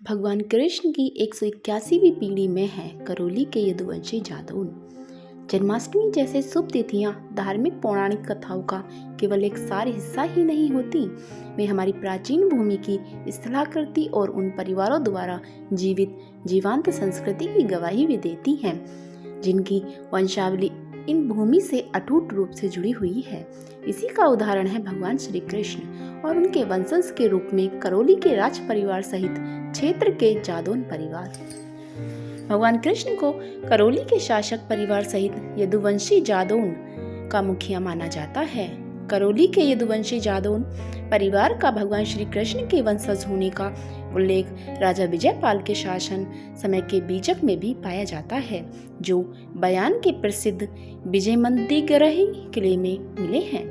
भगवान कृष्ण की 181वीं पीढ़ी में है करौली के यदुवंशी जादौन। जन्माष्टमी जैसे शुभ तिथियां धार्मिक पौराणिक कथाओं का केवल एक सार हिस्सा ही नहीं होती, वे हमारी प्राचीन भूमि की स्थलाकृति और उन परिवारों द्वारा जीवित जीवांत संस्कृति की गवाही भी देती हैं, जिनकी वंशावली इन भूमि से अटूट रूप से जुड़ी हुई है। इसी का उदाहरण है भगवान श्री कृष्ण और उनके वंशज के रूप में करौली के राज परिवार सहित क्षेत्र के जादौन परिवार। भगवान कृष्ण को करौली के शासक परिवार सहित यदुवंशी जादौन का मुखिया माना जाता है। करौली के यदुवंशी जादौन परिवार का भगवान श्री कृष्ण के वंशज होने का उल्लेख राजा विजयपाल के शासन समय के बीजक में भी पाया जाता है, जो बयान के प्रसिद्ध विजयमंदिरगिरी किले में मिले हैं।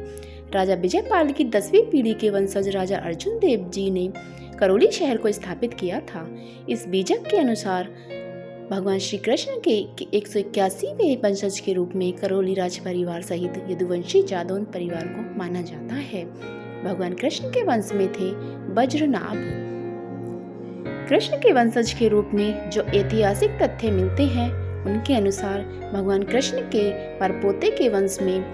राजा विजयपाल की 10वीं पीढ़ी के वंशज राजा अर्जुन देव जी ने करौली शहर को स्थापित किया था। इस बीजक के अनुसार भगवान श्री कृष्ण के 181वें वंशज के रूप में करौली राज परिवार सहित यदुवंशी जादौन परिवार को माना जाता है। भगवान कृष्ण के वंश में थे वज्रनाभ। कृष्ण के वंशज के रूप में जो ऐतिहासिक तथ्य मिलते हैं, उनके अनुसार भगवान कृष्ण के परपोते के वंश में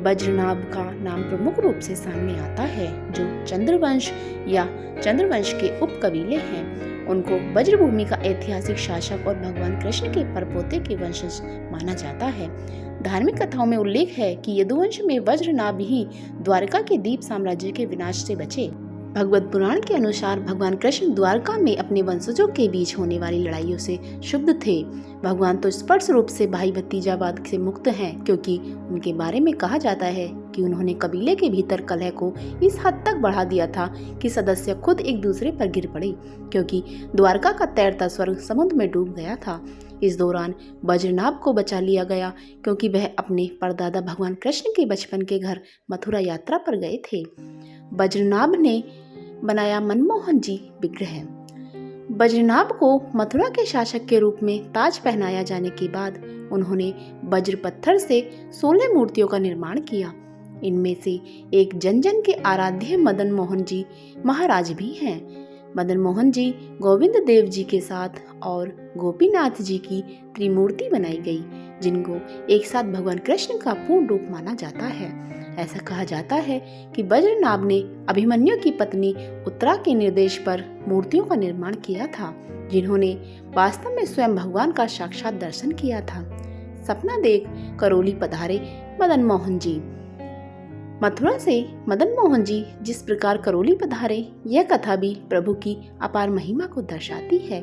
वज्रनाभ का नाम प्रमुख रूप से सामने आता है, जो चंद्रवंश या चंद्रवंश के उप कबीले हैं। उनको वज्रभूमि का ऐतिहासिक शासक और भगवान कृष्ण के परपोते के वंशज माना जाता है। धार्मिक कथाओं में उल्लेख है कि यदुवंश में वज्रनाभ ही द्वारका के दीप साम्राज्य के विनाश से बचे। भगवत पुराण के अनुसार भगवान कृष्ण द्वारका में अपने वंशजों के बीच होने वाली लड़ाइयों से क्षुब्ध थे। भगवान तो स्पष्ट रूप से भाई भतीजावाद से मुक्त हैं, क्योंकि उनके बारे में कहा जाता है कि उन्होंने कबीले के भीतर कलह को इस हद तक बढ़ा दिया था कि सदस्य खुद एक दूसरे पर गिर पड़े, क्योंकि द्वारका का तैरता स्वर्ग समुद्र में डूब गया था। इस दौरान वज्रनाभ को बचा लिया गया, क्योंकि वह अपने परदादा भगवान कृष्ण के बचपन के घर मथुरा यात्रा पर गए थे। वज्रनाभ ने बनाया मनमोहन जी विग्रह। वज्रनाभ को मथुरा के शासक के रूप में ताज पहनाया जाने के बाद उन्होंने वज्र पत्थर से 16 मूर्तियों का निर्माण किया। इनमें से एक जन जन के आराध्य मदन मोहन जी महाराज भी हैं। मदन मोहन जी गोविंद देव जी के साथ और गोपीनाथ जी की त्रिमूर्ति बनाई गई, जिनको एक साथ भगवान कृष्ण का पूर्ण रूप माना जाता है। ऐसा कहा जाता है कि वज्रनाभ ने अभिमन्यु की पत्नी उत्तरा के निर्देश पर मूर्तियों का निर्माण किया था, जिन्होंने वास्तव में स्वयं भगवान का साक्षात दर्शन किया था। सपना देख करौली पधारे मदन मोहन जी। मथुरा से मदन मोहन जी जिस प्रकार करौली पधारे, यह कथा भी प्रभु की अपार महिमा को दर्शाती है।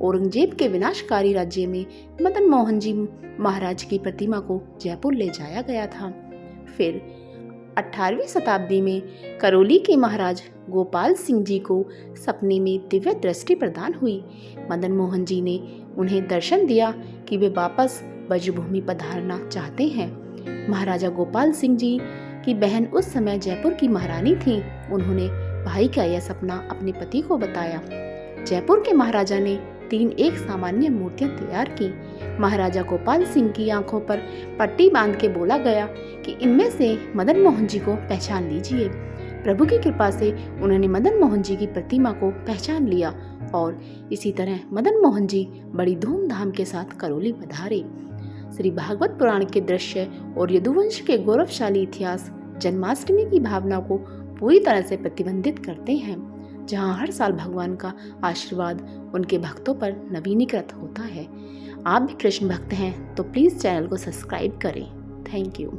औरंगजेब के विनाशकारी राज्य में मदन मोहन जी महाराज की प्रतिमा को जयपुर ले जाया गया था। फिर 18वीं शताब्दी में करौली के महाराज गोपाल सिंह जी को सपने में दिव्य दृष्टि प्रदान हुई। मदन मोहन जी ने उन्हें दर्शन दिया कि वे वापस ब्रजभूमि पधारना चाहते हैं। महाराजा गोपाल सिंह जी की बहन उस समय जयपुर की महारानी थी। उन्होंने भाई का यह सपना अपने पति को बताया। जयपुर के महाराजा ने 3 एक सामान्य मूर्तियां तैयार की। महाराजा गोपाल सिंह की आंखों पर पट्टी बांध के बोला गया कि इनमें से मदन मोहन जी को पहचान लीजिए। प्रभु की कृपा से उन्होंने मदन मोहन जी की प्रतिमा को पहचान लिया और इसी तरह मदन मोहन जी बड़ी धूमधाम के साथ करौली पधारे। श्री भागवत पुराण के दृश्य और यदुवंश के गौरवशाली इतिहास जन्माष्टमी की भावना को पूरी तरह से प्रतिबंधित करते हैं, जहां हर साल भगवान का आशीर्वाद उनके भक्तों पर नवीनीकृत होता है। आप भी कृष्ण भक्त हैं तो प्लीज़ चैनल को सब्सक्राइब करें। Thank you.